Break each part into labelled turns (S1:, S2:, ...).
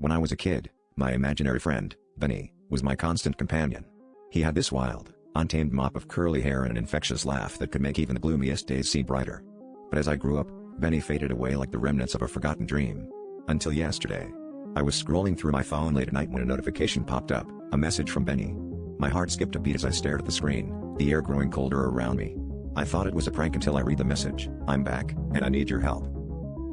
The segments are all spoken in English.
S1: When I was a kid, my imaginary friend, Benny, was my constant companion. He had this wild, untamed mop of curly hair and an infectious laugh that could make even the gloomiest days seem brighter. But as I grew up, Benny faded away like the remnants of a forgotten dream. Until yesterday. I was scrolling through my phone late at night when a notification popped up, a message from Benny. My heart skipped a beat as I stared at the screen, the air growing colder around me. I thought it was a prank until I read the message. "I'm back, and I need your help."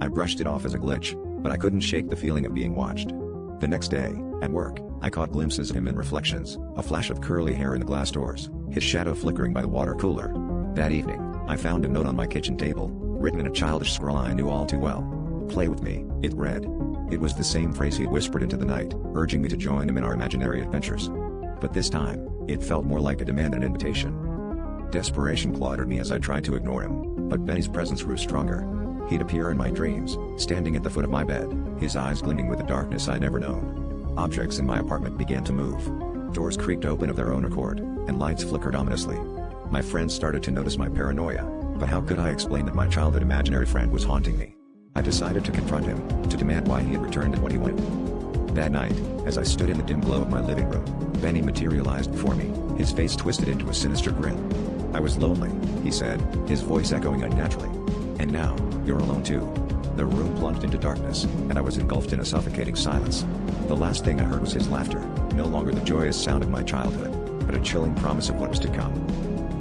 S1: I brushed it off as a glitch, but I couldn't shake the feeling of being watched. The next day, at work, I caught glimpses of him in reflections, a flash of curly hair in the glass doors, his shadow flickering by the water cooler. That evening, I found a note on my kitchen table, written in a childish scrawl I knew all too well. "Play with me," it read. It was the same phrase he'd whispered into the night, urging me to join him in our imaginary adventures. But this time, it felt more like a demand than an invitation. Desperation clawed at me as I tried to ignore him, but Benny's presence grew stronger. He'd appear in my dreams, standing at the foot of my bed, his eyes gleaming with a darkness I'd never known. Objects in my apartment began to move. Doors creaked open of their own accord, and lights flickered ominously. My friends started to notice my paranoia, but how could I explain that my childhood imaginary friend was haunting me? I decided to confront him, to demand why he had returned and what he wanted. That night, as I stood in the dim glow of my living room, Benny materialized before me, his face twisted into a sinister grin. "I was lonely," he said, his voice echoing unnaturally. "And now, you're alone too." The room plunged into darkness, and I was engulfed in a suffocating silence. The last thing I heard was his laughter, no longer the joyous sound of my childhood, but a chilling promise of what was to come.